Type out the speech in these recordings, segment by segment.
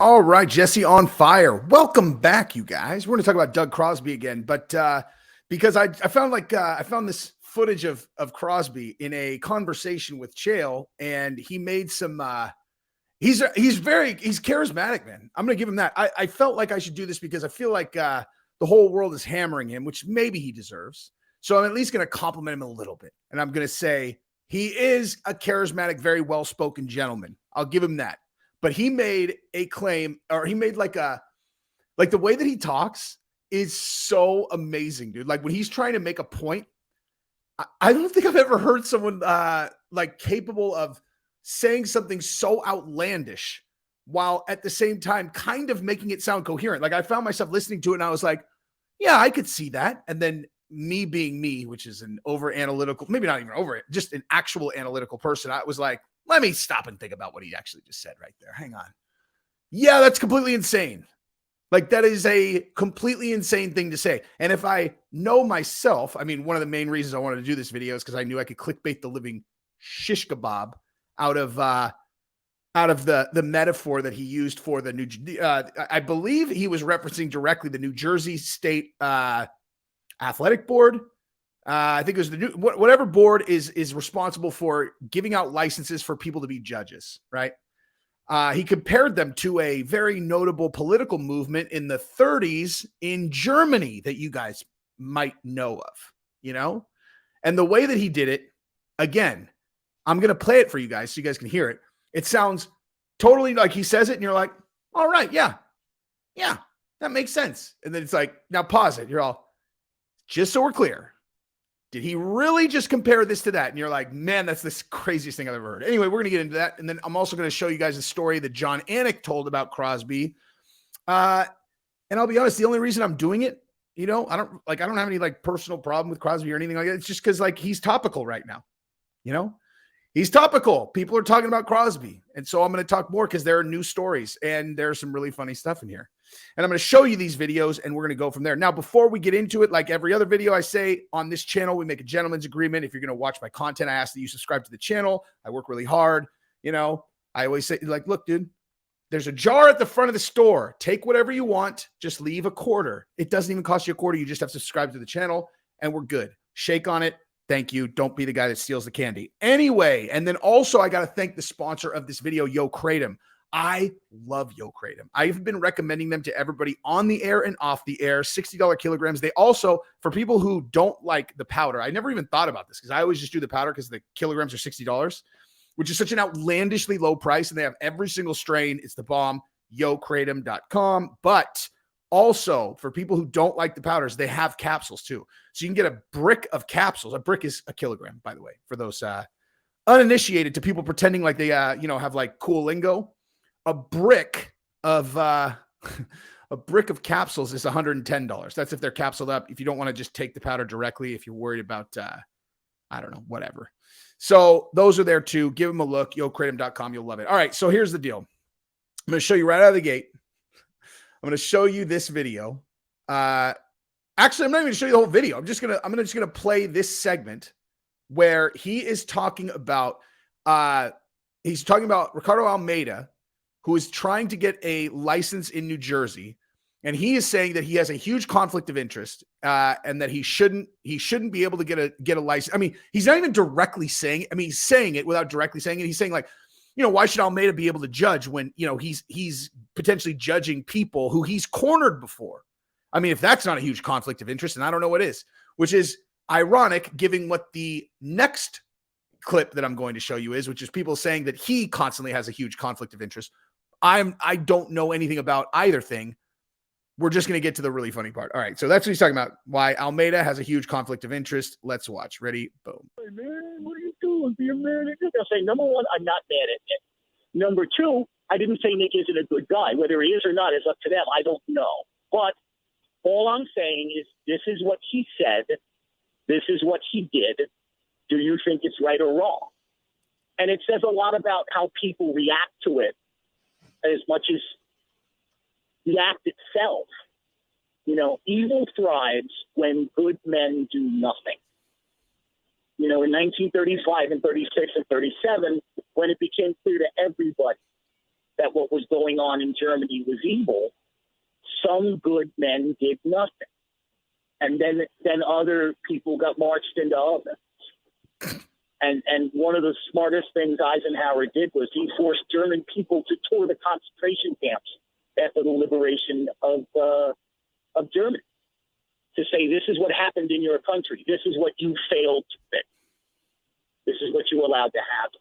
All right, Jesse on fire. Welcome back, you guys. We're going to talk about Doug Crosby again, but because I found I found this footage of Crosby in a conversation with Chael, and he made some. He's charismatic, man. I'm going to give him that. I felt like I should do this because I feel like the whole world is hammering him, which maybe he deserves. So I'm at least going to compliment him a little bit, and I'm going to say he is a charismatic, very well-spoken gentleman. I'll give him that. But he made a claim, or he made like the way that he talks is so amazing, dude. Like when he's trying to make a point, I don't think I've ever heard someone like capable of saying something so outlandish while at the same time kind of making it sound coherent. Like I found myself listening to it and I was like, yeah, I could see that. And then me being me, which is an over analytical, maybe not even over it, just an actual analytical person, I was like, let me stop and think about what he actually just said right there. Hang on. Yeah, that's completely insane. Like that is a completely insane thing to say. And if I know myself, I mean, one of the main reasons I wanted to do this video is because I knew I could clickbait the living shish kebab out of the metaphor that he used for the new. I believe he was referencing directly the New Jersey State Athletic Board. I think it was the new, whatever board is responsible for giving out licenses for people to be judges, right? He compared them to a very notable political movement in the 30s in Germany that you guys might know of, you know? And the way that he did it, again, I'm going to play it for you guys so you guys can hear it. It sounds totally like he says it and you're like, all right, yeah, that makes sense. And then it's like, now pause it. You're all, just so we're clear, did he really just compare this to that? And you're like, man, that's the craziest thing I've ever heard. Anyway, we're going to get into that. And then I'm also going to show you guys a story that Jon Anik told about Crosby. And I'll be honest, the only reason I'm doing it, you know, I don't have any like personal problem with Crosby or anything like that. It's just because like he's topical right now, you know? He's topical. People are talking about Crosby. And so I'm going to talk more because there are new stories and there's some really funny stuff in here. And I'm going to show you these videos and we're going to go from there. Now, before we get into it, like every other video I say on this channel, we make a gentleman's agreement. If you're going to watch my content, I ask that you subscribe to the channel. I work really hard. You know, I always say like, look, dude, there's a jar at the front of the store. Take whatever you want. Just leave a quarter. It doesn't even cost you a quarter. You just have to subscribe to the channel and we're good. Shake on it. Thank you. Don't be the guy that steals the candy. Anyway, and then also I got to thank the sponsor of this video, Yo Kratom. I love Yo Kratom. I've been recommending them to everybody on the air and off the air, $60 kilograms. They also, for people who don't like the powder, I never even thought about this because I always just do the powder because the kilograms are $60, which is such an outlandishly low price. And they have every single strain. It's the bomb, yokratom.com. But also, for people who don't like the powders, they have capsules too. So you can get a brick of capsules. A brick is a kilogram, by the way, for those uninitiated to people pretending like they, have like cool lingo. A brick of capsules is $110. That's if they're capsuled up. If you don't want to just take the powder directly, if you're worried about, I don't know, whatever. So those are there too. Give them a look. Yokratom.com. You'll love it. All right. So here's the deal. I'm going to show you right out of the gate. I'm going to show you this video. Actually, I'm not even going to show you the whole video. I'm just going to play this segment where he is talking about, Ricardo Almeida, who is trying to get a license in New Jersey. And he is saying that he has a huge conflict of interest and that he shouldn't be able to get a license. I mean, he's not even directly saying it. I mean, he's saying it without directly saying it. He's saying like, why should Almeida be able to judge when, he's potentially judging people who he's cornered before? I mean, if that's not a huge conflict of interest, and I don't know what is, which is ironic given what the next clip that I'm going to show you is, which is people saying that he constantly has a huge conflict of interest. I don't know anything about either thing. We're just going to get to the really funny part. All right. So that's what he's talking about. Why Almeida has a huge conflict of interest. Let's watch. Ready? Boom. Hey, man, what are you doing? Be a man. I'll say, number one, I'm not mad at Nick. Number two, I didn't say Nick isn't a good guy. Whether he is or not is up to them. I don't know. But all I'm saying is this is what he said. This is what he did. Do you think it's right or wrong? And it says a lot about how people react to it as much as the act itself. Evil thrives when good men do nothing. In 1935 and 36 and 37, when it became clear to everybody that what was going on in Germany was evil, some good men did nothing. And then other people got marched into ovens. And one of the smartest things Eisenhower did was he forced German people to tour the concentration camps after the liberation of Germany, to say, this is what happened in your country. This is what you failed to fix. This is what you allowed to happen.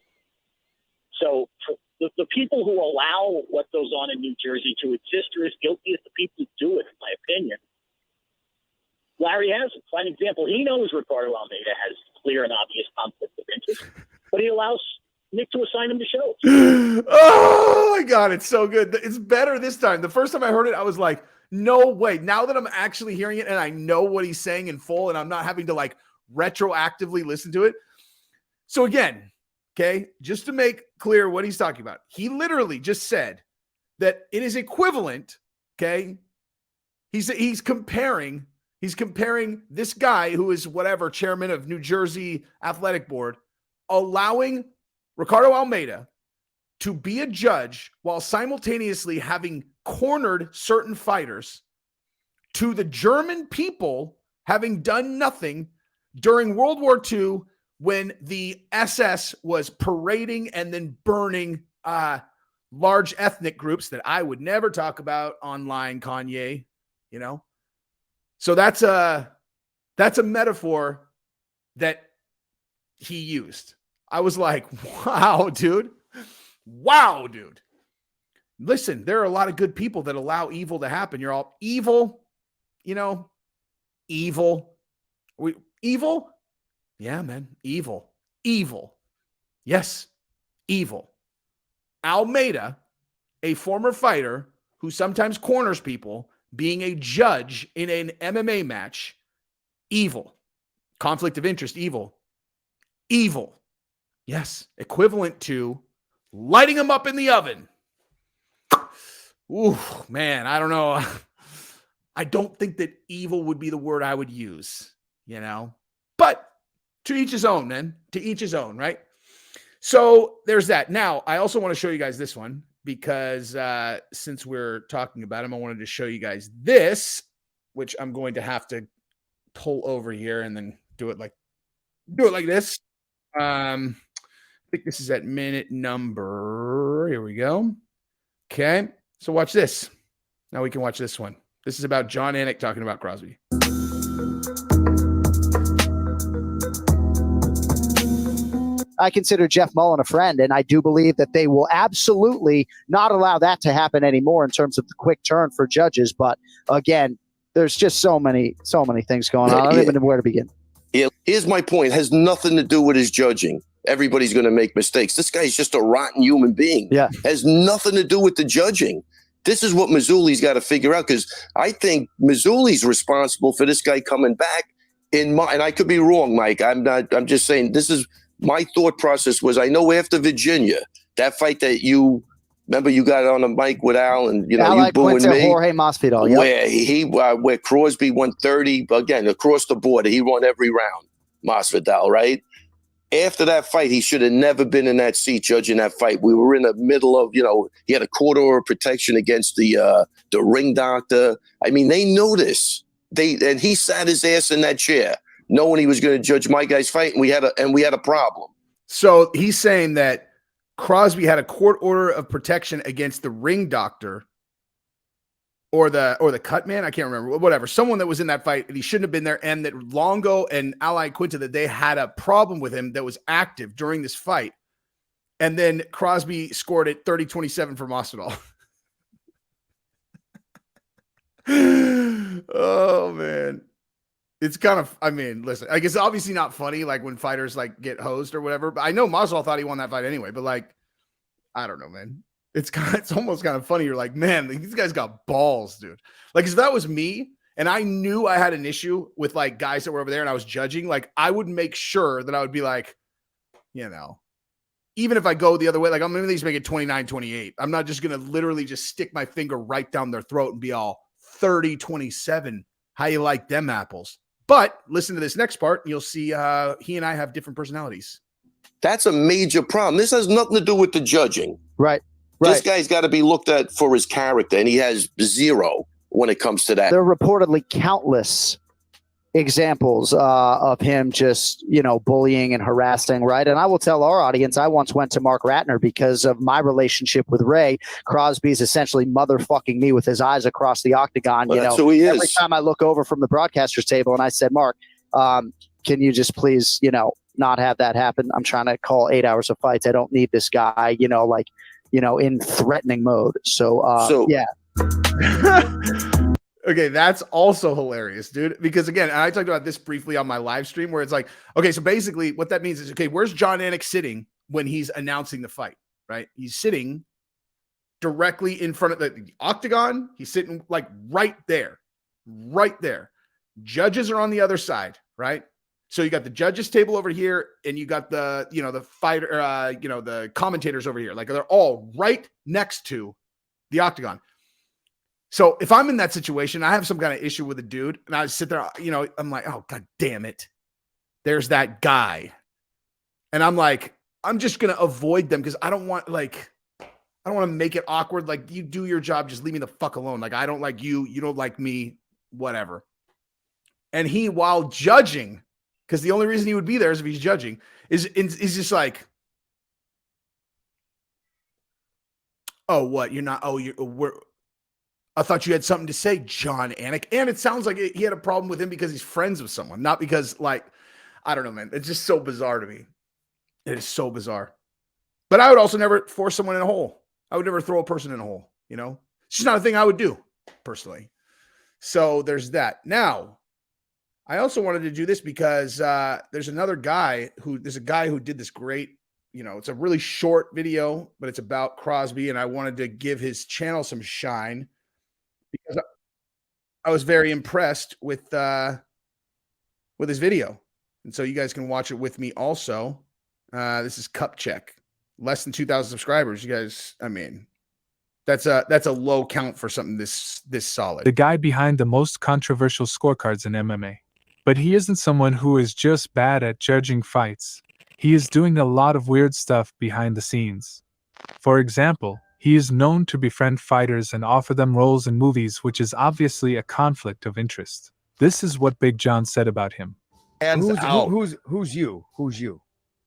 So the people who allow what goes on in New Jersey to exist are as guilty as the people who do it, in my opinion. Larry has a fine example. He knows Ricardo Almeida has clear and obvious conflict of interest, but he allows Nick to assign him to shows. Oh my God, it's so good. It's better this time. The first time I heard it, I was like, no way. Now that I'm actually hearing it and I know what he's saying in full and I'm not having to like retroactively listen to it. So again, okay, just to make clear what he's talking about, he literally just said that it is equivalent, okay? He's comparing this guy who is whatever chairman of New Jersey Athletic Board, allowing Ricardo Almeida to be a judge while simultaneously having cornered certain fighters, to the German people having done nothing during World War II when the SS was parading and then burning large ethnic groups that I would never talk about online, Kanye, you know? So that's a metaphor that he used. I was like, wow, dude. Wow, dude. Listen, there are a lot of good people that allow evil to happen. You're all evil, you know, evil. Evil? Yeah, man. Evil. Evil. Yes, evil. Almeida, a former fighter who sometimes corners people, being a judge in an MMA match, evil. Conflict of interest, evil. Evil. Yes, equivalent to lighting them up in the oven. Ooh, man, I don't know. I don't think that evil would be the word I would use, you know? But to each his own, man. To each his own, right? So there's that. Now, I also want to show you guys this one because since we're talking about him, I wanted to show you guys this, which I'm going to have to pull over here and then do it like this. I think this is at minute number. Here we go. Okay. So watch this. Now we can watch this one. This is about Jon Anik talking about Crosby. I consider Jeff Mullen a friend, and I do believe that they will absolutely not allow that to happen anymore in terms of the quick turn for judges. But again, there's just so many things going on. I don't even know where to begin. Yeah, here's my point. It has nothing to do with his judging. Everybody's going to make mistakes. This guy's just a rotten human being. Yeah. Has nothing to do with the judging. This is what Mazzulli's got to figure out, because I think Mazzulli's responsible for this guy coming back. And I could be wrong, Mike. I'm just saying this is my thought process. Was I know after Virginia, that fight that you remember, you got on the mic with Al, and you booing me. Jorge Masvidal, yep. Where Crosby won 30 again across the border. He won every round. Masvidal, right? After that fight, he should have never been in that seat judging that fight. We were in the middle of, he had a court order of protection against the ring doctor. I mean, they know this. And he sat his ass in that chair, knowing he was going to judge my guy's fight, and we had a problem. So he's saying that Crosby had a court order of protection against the ring doctor or the cut man. I can't remember, whatever. Someone that was in that fight and he shouldn't have been there. And that Longo and Ally Quinta, that they had a problem with him that was active during this fight. And then Crosby scored it 30-27 for Masvidal. Oh man. It's kind of, listen, like, it's obviously not funny, like when fighters like get hosed or whatever, but I know Masvidal thought he won that fight anyway, but like, I don't know, man. It's almost kind of funny. You're like, man, these guys got balls, dude. Like, if that was me and I knew I had an issue with like guys that were over there and I was judging, like, I would make sure that I would be like, even if I go the other way, like, I'm going to at least make it 29-28. I'm not just going to literally just stick my finger right down their throat and be all 30-27. How you like them apples? But listen to this next part, and you'll see he and I have different personalities. That's a major problem. This has nothing to do with the judging. Right. This guy's got to be looked at for his character, and he has zero when it comes to that. There are reportedly countless examples of him just, bullying and harassing, right? And I will tell our audience, I once went to Mark Ratner because of my relationship with Ray. Crosby's essentially motherfucking me with his eyes across the octagon. Well, that's who he is. Every time I look over from the broadcaster's table, and I said, Mark, can you just please, not have that happen? I'm trying to call 8 hours of fights. I don't need this guy, in threatening mode. So yeah. Okay, that's also hilarious, dude. Because again, I talked about this briefly on my live stream where it's like, okay, so basically what that means is, okay, where's Jon Anik sitting when he's announcing the fight, right? He's sitting directly in front of the octagon. He's sitting like right there. Judges are on the other side, right? So you got the judges table over here, and you got the, the fighter, the commentators over here. Like they're all right next to the octagon. So if I'm in that situation, I have some kind of issue with a dude, and I sit there, I'm like, oh, God damn it. There's that guy. And I'm like, I'm just going to avoid them because I don't want to make it awkward. Like, you do your job. Just leave me the fuck alone. Like, I don't like you. You don't like me, whatever. And he, while judging, because the only reason he would be there is if he's judging, is just like, oh, what? You're not, I thought you had something to say, Jon Anik. And it sounds like he had a problem with him because he's friends with someone, not because, I don't know, man. It's just so bizarre to me. It is so bizarre. But I would also never force someone in a hole. I would never throw a person in a hole, It's just not a thing I would do, personally. So there's that. Now, I also wanted to do this because there's a guy who did this great, it's a really short video, but it's about Crosby, and I wanted to give his channel some shine. Because I was very impressed with his video. And so you guys can watch it with me also. This is Cup Check. Less than 2,000 subscribers. You guys, I mean, that's a low count for something this solid. The guy behind the most controversial scorecards in MMA. But he isn't someone who is just bad at judging fights. He is doing a lot of weird stuff behind the scenes. For example, he is known to befriend fighters and offer them roles in movies, which is obviously a conflict of interest. This is what Big John said about him. Who's you?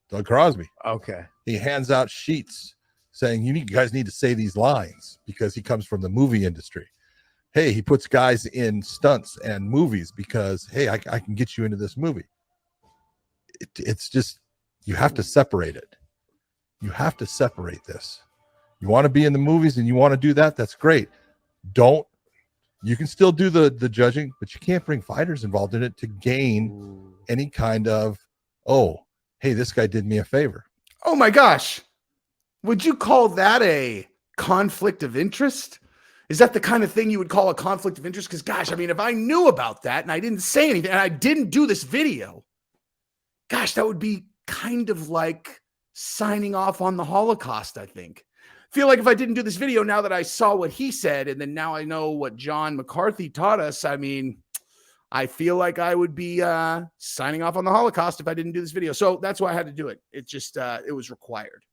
Doug Crosby. Okay. He hands out sheets saying, you guys need to say these lines because he comes from the movie industry. Hey, he puts guys in stunts and movies because, hey, I can get you into this movie. It's just, you have to separate it. You have to separate this. You want to be in the movies and you want to do that, that's great. You can still do the judging, but you can't bring fighters involved in it to gain any kind of, oh, hey, this guy did me a favor. Oh my gosh. Would you call that a conflict of interest? Is that the kind of thing you would call a conflict of interest? Because gosh, I mean, if I knew about that and I didn't say anything and I didn't do this video, gosh, that would be kind of like signing off on the Holocaust, I think. Feel like if I didn't do this video, now that I saw what he said, and then now I know what John McCarthy taught us, I mean, I feel like I would be signing off on the Holocaust if I didn't do this video. So that's why I had to do it. It just, it was required,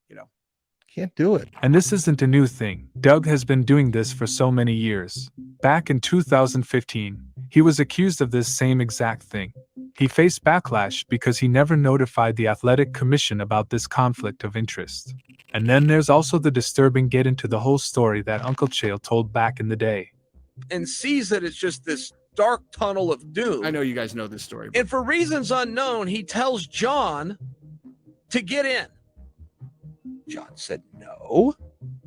Can't do it. And this isn't a new thing. Doug has been doing this for so many years. Back in 2015, he was accused of this same exact thing. He faced backlash because he never notified the athletic commission about this conflict of interest. And then there's also the disturbing get into the whole story that Uncle Chael told back in the day. And sees that it's just this dark tunnel of doom. I know you guys know this story. And for reasons unknown, he tells John to get in. John said no.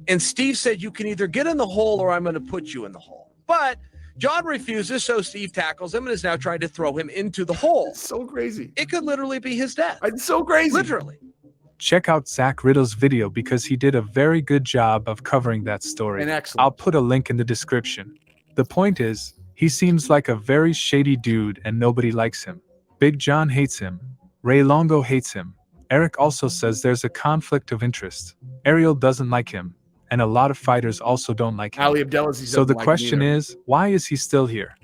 And Steve said, you can either get in the hole or I'm going to put you in the hole. But John refuses, so Steve tackles him and is now trying to throw him into the hole. It's so crazy. It could literally be his death. It's so crazy. Literally. Check out Zach Riddle's video because he did a very good job of covering that story. And excellent. I'll put a link in the description. The point is, he seems like a very shady dude and nobody likes him. Big John hates him. Ray Longo hates him. Eric also says there's a conflict of interest. Ariel doesn't like him. And a lot of fighters also don't like him. Ali Abdelaziz So the doesn't like question either. is, why is he still here?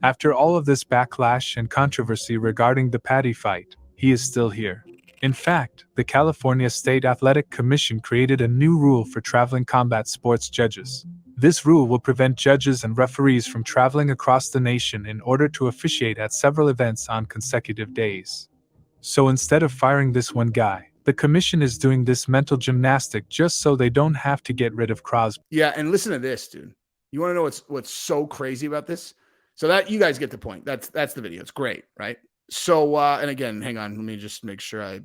After all of this backlash and controversy regarding the Paddy fight, he is still here. In fact, the California State Athletic Commission created a new rule for traveling combat sports judges. This rule will prevent judges and referees from traveling across the nation in order to officiate at several events on consecutive days. So instead of firing this one guy, the commission is doing this mental gymnastic just so they don't have to get rid of Crosby. Yeah, and listen to this, dude. You want to know what's so crazy about this? So that you guys get the point. That's the video. It's great, right? So and again, hang on, let me just make sure I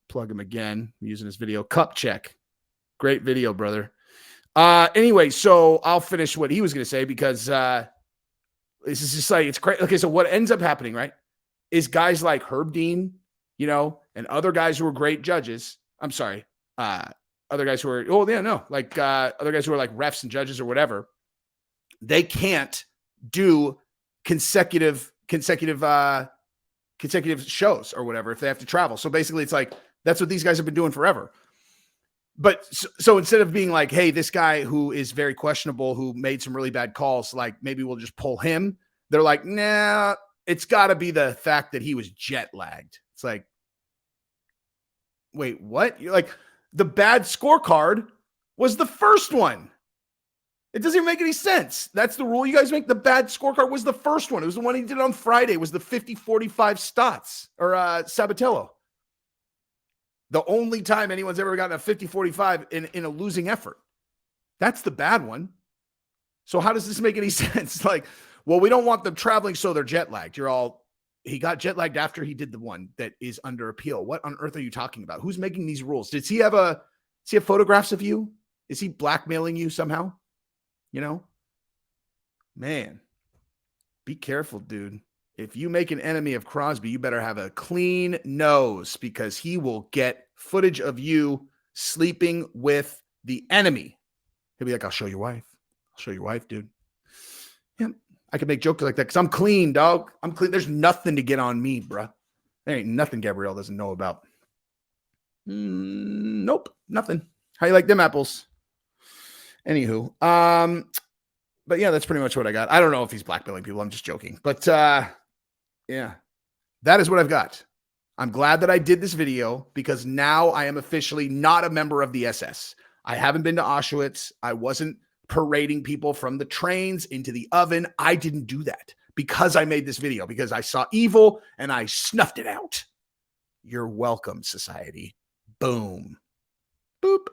plug him again. I'm using his video. Cup check. Great video, brother. Anyway, so I'll finish what he was going to say because this is just like, it's crazy. Okay, so what ends up happening, right, is guys like Herb Dean, you know, and other guys who are great judges. I'm sorry, other guys who are, other guys who are like refs and judges or whatever. They can't do consecutive shows or whatever if they have to travel. So basically, it's like that's what these guys have been doing forever. But so instead of being like, hey, this guy who is very questionable, who made some really bad calls, like maybe we'll just pull him. They're like, nah, it's got to be the fact that he was jet lagged. It's like, wait, what? You're like, the bad scorecard was the first one. It doesn't even make any sense. That's the rule you guys make. The bad scorecard was the first one. It was the one he did on Friday. It was the 50-45 Stotts or Sabatello. The only time anyone's ever gotten a 50-45 in a losing effort. That's the bad one. So how does this make any sense? Like, well, we don't want them traveling so they're jet lagged. He got jet lagged after he did the one that is under appeal. What on earth are you talking about? Who's making these rules? Does he have photographs of you? Is he blackmailing you somehow? You know, man, be careful, dude. If you make an enemy of Crosby, you better have a clean nose because he will get footage of you sleeping with the enemy. He'll be like, I'll show your wife. I'll show your wife, dude. Yeah, I can make jokes like that because I'm clean, dog. I'm clean. There's nothing to get on me, bruh. There ain't nothing Gabrielle doesn't know about. Nope, nothing. How you like them apples? Anywho, but yeah, that's pretty much what I got. I don't know if he's blackmailing people. I'm just joking. But yeah, that is what I've got. I'm glad that I did this video because now I am officially not a member of the SS. I haven't been to Auschwitz. I wasn't parading people from the trains into the oven. I didn't do that because I made this video, because I saw evil and I snuffed it out. You're welcome, society. Boom. Boop.